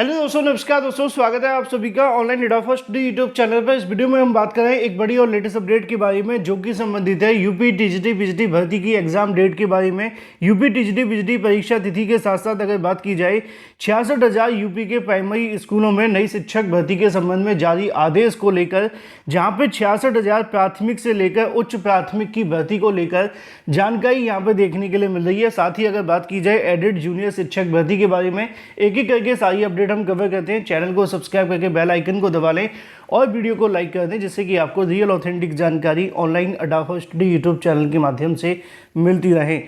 Hello दोस्तों, नमस्कार दोस्तों, स्वागत है आप सभी का online data first YouTube channel पर। इस वीडियो में हम बात कर रहे हैं एक बड़ी और लेटेस्ट अपडेट के बारे में जो कि संबंधित है यूपी टीजीटी पीजीटी भर्ती की एग्जाम डेट के बारे में। यूपी टीजीटी पीजीटी परीक्षा तिथि के साथ साथ अगर बात की जाए 66,000 यूपी के प्राइमरी स्कूलों में नई शिक्षक भर्ती के संबंध में जारी आदेश को लेकर, जहाँ पे 66,000 प्राथमिक से लेकर उच्च प्राथमिक की भर्ती को लेकर जानकारी यहाँ पे देखने के लिए मिल रही है। साथ ही अगर बात की जाए एडेड जूनियर शिक्षक भर्ती के बारे में, एक एक करके सारी अपडेट हम कवर करते हैं। चैनल को सब्सक्राइब करके बेल आइकन को दबा लें और वीडियो को लाइक कर दें, जिससे कि आपको रियल ऑथेंटिक जानकारी online data first YouTube channel के माध्यम से मिलती रहे।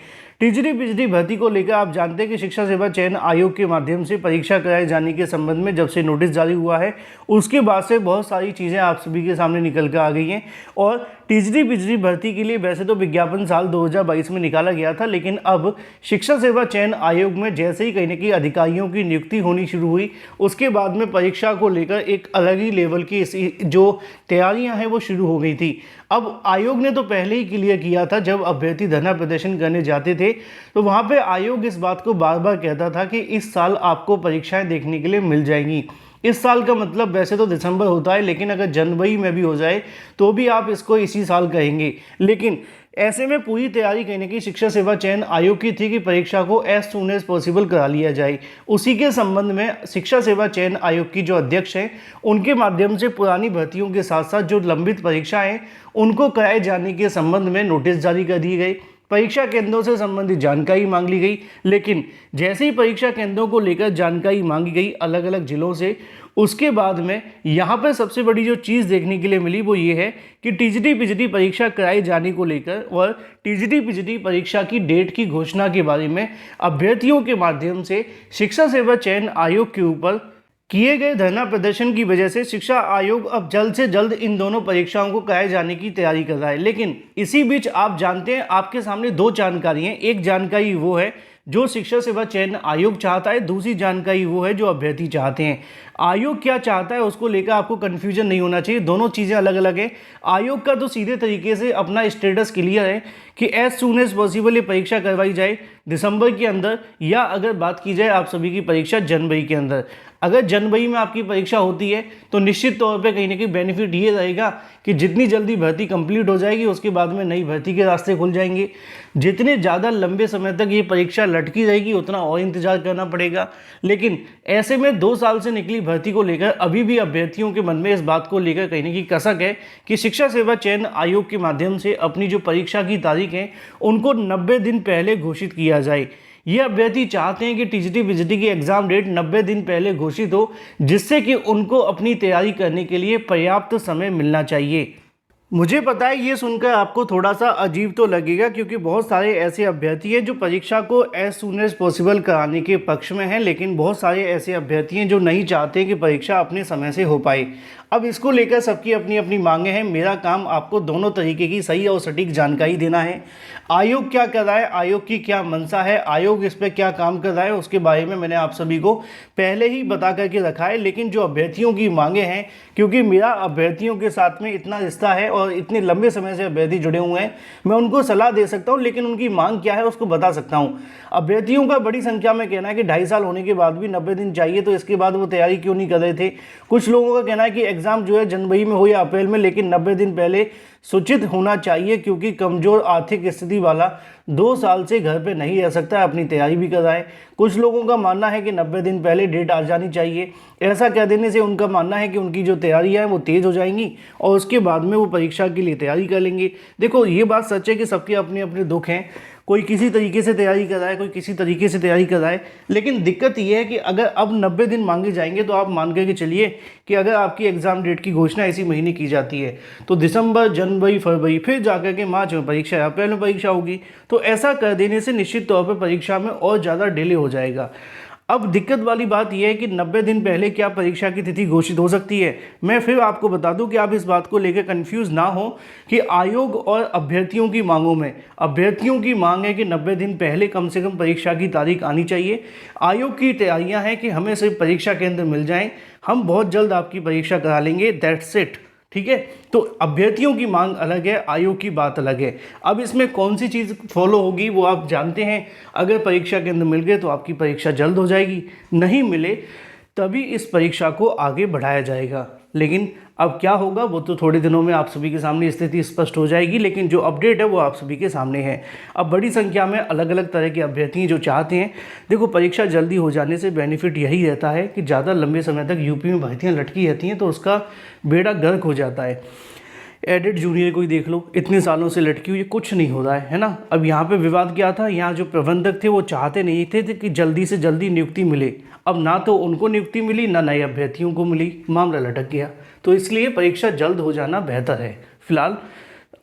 टीजीटी पीजीटी भर्ती को लेकर आप जानते हैं कि शिक्षा सेवा चयन आयोग के माध्यम से परीक्षा कराए जाने के संबंध में जब से नोटिस जारी हुआ है, उसके बाद से बहुत सारी चीज़ें आप सभी के सामने निकल कर आ गई हैं। और टीजीटी पीजीटी भर्ती के लिए वैसे तो विज्ञापन साल 2022 में निकाला गया था, लेकिन अब शिक्षा सेवा चयन आयोग में जैसे ही कहीं ना कहीं अधिकारियों की नियुक्ति होनी शुरू हुई, उसके बाद में परीक्षा को लेकर एक अलग ही लेवल की जो तैयारियां हैं वो शुरू हो गई थी। अब आयोग ने तो पहले ही क्लियर किया था, जब अभ्यर्थी धरना प्रदर्शन करने जाते थे तो वहाँ पे आयोग इस बात को बार बार कहता था कि इस साल आपको परीक्षाएं देखने के लिए मिल जाएंगी। इस साल का मतलब वैसे तो दिसंबर होता है, लेकिन अगर जनवरी में भी हो जाए तो भी आप इसको इसी साल कहेंगे। लेकिन ऐसे में पूरी तैयारी कहने की शिक्षा सेवा चयन आयोग की थी कि परीक्षा को एज सून एज पॉसिबल करा लिया जाए। उसी के संबंध में शिक्षा सेवा चयन आयोग की जो अध्यक्ष हैं, उनके माध्यम से पुरानी भर्तियों के साथ साथ जो लंबित परीक्षाएं उनको कराए जाने के संबंध में नोटिस जारी कर दिए गए। परीक्षा केंद्रों से संबंधित जानकारी मांग ली गई, लेकिन जैसे ही परीक्षा केंद्रों को लेकर जानकारी मांगी गई अलग अलग जिलों से, उसके बाद में यहाँ पर सबसे बड़ी जो चीज़ देखने के लिए मिली वो ये है कि टीजीटी पीजीटी परीक्षा कराए जाने को लेकर और टीजीटी पीजीटी परीक्षा की डेट की घोषणा के बारे में अभ्यर्थियों के माध्यम से शिक्षा सेवा चयन आयोग के ऊपर किए गए धरना प्रदर्शन की वजह से शिक्षा आयोग अब जल्द से जल्द इन दोनों परीक्षाओं को कराए जाने की तैयारी कर रहा है। लेकिन इसी बीच आप जानते हैं, आपके सामने दो जानकारी हैं। एक जानकारी वो है जो शिक्षा सेवा चयन आयोग चाहता है, दूसरी जानकारी वो है जो अभ्यर्थी चाहते हैं। आयोग क्या चाहता है उसको लेकर आपको कंफ्यूजन नहीं होना चाहिए, दोनों चीज़ें अलग अलग हैं। आयोग का तो सीधे तरीके से अपना स्टेटस क्लियर है कि एज सून एज पॉसिबल ये परीक्षा करवाई जाए दिसंबर के अंदर, या अगर बात की जाए आप सभी की परीक्षा जनवरी के अंदर। अगर जनवरी में आपकी परीक्षा होती है तो निश्चित तौर पे कहीं ना कहीं बेनिफिट ये रहेगा कि जितनी जल्दी भर्ती कंप्लीट हो जाएगी उसके बाद में नई भर्ती के रास्ते खुल जाएंगे। जितने ज़्यादा लंबे समय तक ये परीक्षा लटकी रहेगी उतना और इंतजार करना पड़ेगा। लेकिन ऐसे में 2 साल से निकली भर्ती को लेकर अभी भी अभ्यर्थियों के मन में इस बात को लेकर कहीं ना कहीं कसक है कि शिक्षा सेवा चयन आयोग के माध्यम से अपनी जो परीक्षा की तारीख है उनको 90 दिन पहले घोषित किया जाए। ये अभ्यर्थी चाहते हैं कि टीजीटी पीजीटी की एग्जाम डेट 90 दिन पहले घोषित हो, जिससे कि उनको अपनी तैयारी करने के लिए पर्याप्त समय मिलना चाहिए। मुझे पता है ये सुनकर आपको थोड़ा सा अजीब तो लगेगा, क्योंकि बहुत सारे ऐसे अभ्यर्थी हैं जो परीक्षा को एज सून एज पॉसिबल कराने के पक्ष में हैं, लेकिन बहुत सारे ऐसे अभ्यर्थी हैं जो नहीं चाहते कि परीक्षा अपने समय से हो पाए। अब इसको लेकर सबकी अपनी अपनी मांगे हैं। मेरा काम आपको दोनों तरीके की सही और सटीक जानकारी देना है। आयोग क्या कर रहा है, आयोग की क्या मंशा है, आयोग इस पर क्या काम कर रहा है, उसके बारे में मैंने आप सभी को पहले ही बता करके रखा है। लेकिन जो अभ्यर्थियों की मांगे हैं, क्योंकि मेरा अभ्यर्थियों के साथ में इतना रिश्ता है और इतने लंबे समय से अभ्यर्थी जुड़े हुए हैं, मैं उनको सलाह दे सकता हूँ, लेकिन उनकी मांग क्या है उसको बता सकता हूँ। अभ्यर्थियों का बड़ी संख्या में कहना है कि 2.5 साल होने के बाद भी 90 दिन चाहिए, तो इसके बाद वो तैयारी क्यों नहीं कर रहे थे। कुछ लोगों का कहना है कि एग्जाम जो है जनवरी में हो या अप्रैल में, लेकिन 90 दिन पहले सूचित होना चाहिए, क्योंकि कमजोर आर्थिक स्थिति वाला 2 साल से घर पे नहीं रह सकता है, अपनी तैयारी भी कर रहा है। कुछ लोगों का मानना है कि 90 दिन पहले डेट आ जानी चाहिए। ऐसा कह देने से उनका मानना है कि उनकी जो तैयारियां हैं वो तेज़ हो जाएंगी और उसके बाद में वो परीक्षा के लिए तैयारी कर लेंगे। देखो, ये बात सच है कि सबके अपने अपने दुख हैं। कोई किसी तरीके से तैयारी कर रहा है, कोई किसी तरीके से तैयारी कर रहा है। लेकिन दिक्कत यह है कि अगर अब 90 दिन मांगे जाएंगे तो आप मान करके चलिए कि अगर आपकी एग्ज़ाम डेट की घोषणा इसी महीने की जाती है तो दिसंबर, जनवरी, फरवरी, फिर जाकर के मार्च में परीक्षा या अप्रैल में परीक्षा होगी। तो ऐसा कर देने से निश्चित तौर पर परीक्षा में और ज़्यादा डिले हो जाएगा। अब दिक्कत वाली बात यह है कि 90 दिन पहले क्या परीक्षा की तिथि घोषित हो सकती है। मैं फिर आपको बता दूं कि आप इस बात को लेकर कंफ्यूज ना हो कि आयोग और अभ्यर्थियों की मांगों में, अभ्यर्थियों की मांग है कि 90 दिन पहले कम से कम परीक्षा की तारीख आनी चाहिए। आयोग की तैयारियां हैं कि हमें सिर्फ परीक्षा केंद्र मिल जाएं, हम बहुत जल्द आपकी परीक्षा करा लेंगे, दैट्स इट। ठीक है, तो अभ्यर्थियों की मांग अलग है, आयोग की बात अलग है। अब इसमें कौन सी चीज़ फॉलो होगी वो आप जानते हैं। अगर परीक्षा केंद्र मिल गए तो आपकी परीक्षा जल्द हो जाएगी, नहीं मिले तभी इस परीक्षा को आगे बढ़ाया जाएगा। लेकिन अब क्या होगा वो तो थोड़े दिनों में आप सभी के सामने स्थिति स्पष्ट हो जाएगी, लेकिन जो अपडेट है वो आप सभी के सामने है। अब बड़ी संख्या में अलग अलग तरह के अभ्यर्थी जो चाहते हैं, देखो परीक्षा जल्दी हो जाने से बेनिफिट यही रहता है कि ज़्यादा लंबे समय तक यूपी में भर्तियाँ लटकी रहती हैं तो उसका बेड़ा गर्क हो जाता है। एडेड जूनियर को ही देख लो, इतने सालों से लटकी हुई, कुछ नहीं हो रहा है ना। अब यहाँ पे विवाद क्या था, यहाँ जो प्रबंधक थे वो चाहते नहीं थे कि जल्दी से जल्दी नियुक्ति मिले। अब ना तो उनको नियुक्ति मिली ना नए अभ्यर्थियों को मिली, मामला लटक गया। तो इसलिए परीक्षा जल्द हो जाना बेहतर है। फिलहाल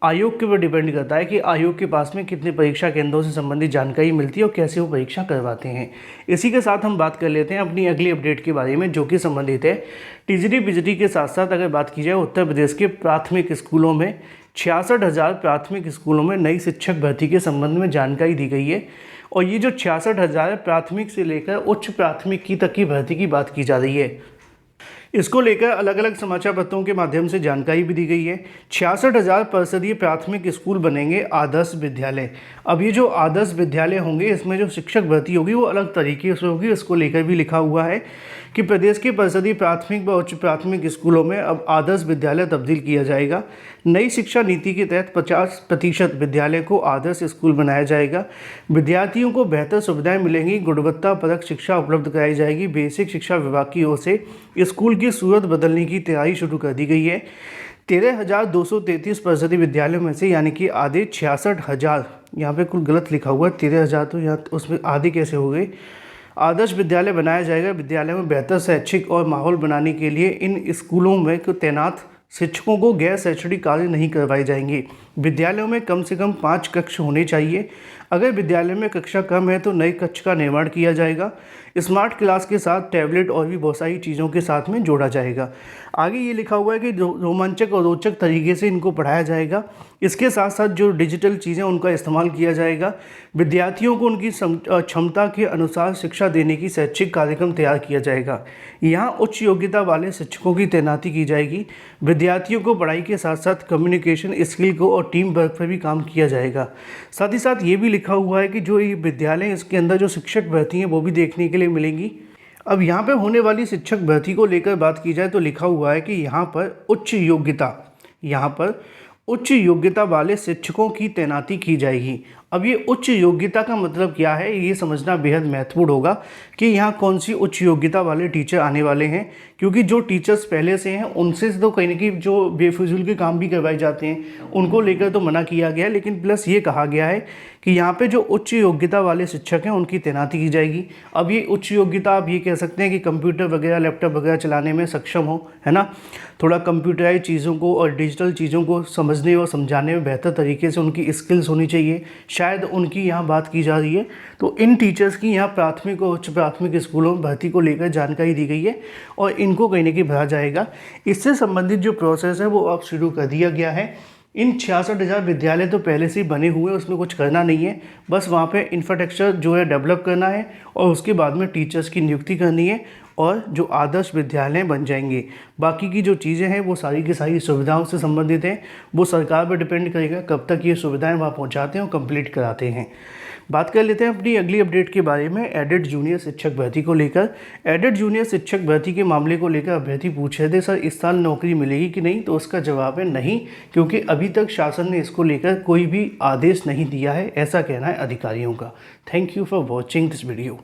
आयोग के ऊपर डिपेंड करता है कि आयोग के पास में कितने परीक्षा केंद्रों से संबंधित जानकारी मिलती है और कैसे वो परीक्षा करवाते हैं। इसी के साथ हम बात कर लेते हैं अपनी अगली अपडेट के बारे में, जो कि संबंधित है टीजीटी पीजीटी के साथ साथ अगर बात की जाए उत्तर प्रदेश के प्राथमिक स्कूलों में 66,000 प्राथमिक स्कूलों में नई शिक्षक भर्ती के संबंध में जानकारी दी गई है। और ये जो 66,000 प्राथमिक से लेकर उच्च प्राथमिक की तक की भर्ती की बात की जा रही है। इसको लेकर अलग अलग समाचार पत्रों के माध्यम से जानकारी भी दी गई है। 66,000 परिषदीय प्राथमिक स्कूल बनेंगे आदर्श विद्यालय। अब ये जो आदर्श विद्यालय होंगे इसमें जो शिक्षक भर्ती होगी वो अलग तरीके से होगी। इसको लेकर भी लिखा हुआ है कि प्रदेश के परिषदीय प्राथमिक व उच्च प्राथमिक स्कूलों में अब आदर्श विद्यालय तब्दील किया जाएगा। नई शिक्षा नीति के तहत 50% विद्यालय को आदर्श स्कूल बनाया जाएगा। विद्यार्थियों को बेहतर सुविधाएं मिलेंगी, गुणवत्तापरक शिक्षा उपलब्ध कराई जाएगी। बेसिक शिक्षा विभाग की ओर से स्कूल की सूरत बदलने की तैयारी शुरू कर दी गई है। 13,233 परिषदीय विद्यालयों में से यानी कि आधे 66,000, यहाँ पे कुल गलत लिखा हुआ है 13,000, तो यहाँ उसमें आधे कैसे हो गए, आदर्श विद्यालय बनाया जाएगा। विद्यालय में बेहतर शैक्षिक और माहौल बनाने के लिए इन स्कूलों में तैनात शिक्षकों को गैर शैक्षणिक कार्य नहीं करवाए जाएंगे। विद्यालयों में कम से कम 5 कक्ष होने चाहिए। अगर विद्यालय में कक्षा कम है तो नए कक्ष का निर्माण किया जाएगा। स्मार्ट क्लास के साथ टैबलेट और भी बहुत सारी चीज़ों के साथ में जोड़ा जाएगा। आगे ये लिखा हुआ है कि रोमांचक और रोचक तरीके से इनको पढ़ाया जाएगा। इसके साथ साथ जो डिजिटल चीज़ें उनका इस्तेमाल किया जाएगा। विद्यार्थियों को उनकी क्षमता के अनुसार शिक्षा देने की शैक्षिक कार्यक्रम तैयार किया जाएगा। यहाँ उच्च योग्यता वाले शिक्षकों की तैनाती की जाएगी। विद्यार्थियों को पढ़ाई के साथ साथ कम्युनिकेशन स्किल को और टीम वर्क पर भी काम किया जाएगा। साथ ही साथ ये भी लिखा हुआ है कि जो ये विद्यालय इसके अंदर जो शिक्षक भर्ती हैं वो भी देखने के लिए मिलेंगी। अब यहाँ पे होने वाली शिक्षक भर्ती को लेकर बात की जाए तो लिखा हुआ है कि यहाँ पर उच्च योग्यता वाले शिक्षकों की तैनाती की जाएगी। अब ये उच्च योग्यता का मतलब क्या है ये समझना बेहद महत्वपूर्ण होगा कि यहाँ कौन सी उच्च योग्यता वाले टीचर आने वाले हैं, क्योंकि जो टीचर्स पहले से हैं उनसे तो कहीं ना कहीं जो बेफिजूल के काम भी करवाए जाते हैं उनको लेकर तो मना किया गया है, लेकिन प्लस ये कहा गया है कि यहाँ पे जो उच्च योग्यता वाले शिक्षक हैं उनकी तैनाती की जाएगी। अब ये उच्च योग्यता आप ये कह सकते हैं कि कंप्यूटर वगैरह लैपटॉप वगैरह चलाने में सक्षम हो, है ना, थोड़ा कंप्यूटराइज चीज़ों को और डिजिटल चीज़ों को समझने और समझाने में बेहतर तरीके से उनकी स्किल्स होनी चाहिए, शायद उनकी यहाँ बात की जा रही है। तो इन टीचर्स की यहाँ प्राथमिक और उच्च प्राथमिक स्कूलों में भर्ती को लेकर जानकारी दी गई है और इनको कहीं ना कहीं भरा जाएगा। इससे संबंधित जो प्रोसेस है वो अब शुरू कर दिया गया है। इन 66,000 विद्यालय तो पहले से ही बने हुए हैं, उसमें कुछ करना नहीं है, बस वहाँ पे इंफ्रास्ट्रक्चर जो है डेवलप करना है और उसके बाद में टीचर्स की नियुक्ति करनी है और जो आदर्श विद्यालय बन जाएंगे। बाकी की जो चीज़ें हैं वो सारी की सारी सुविधाओं से संबंधित हैं, वो सरकार पर डिपेंड करेगा कब तक ये सुविधाएं वहाँ पहुँचाते हैं और कंप्लीट कराते हैं। बात कर लेते हैं अपनी अगली अपडेट के बारे में, एडेड जूनियर शिक्षक भर्ती को लेकर। एडेड जूनियर शिक्षक भर्ती के मामले को लेकर अभ्यर्थी पूछ रहे थे सर इस साल नौकरी मिलेगी कि नहीं, तो उसका जवाब है नहीं, क्योंकि अभी तक शासन ने इसको लेकर कोई भी आदेश नहीं दिया है, ऐसा कहना है अधिकारियों का। Thank you for watching this video.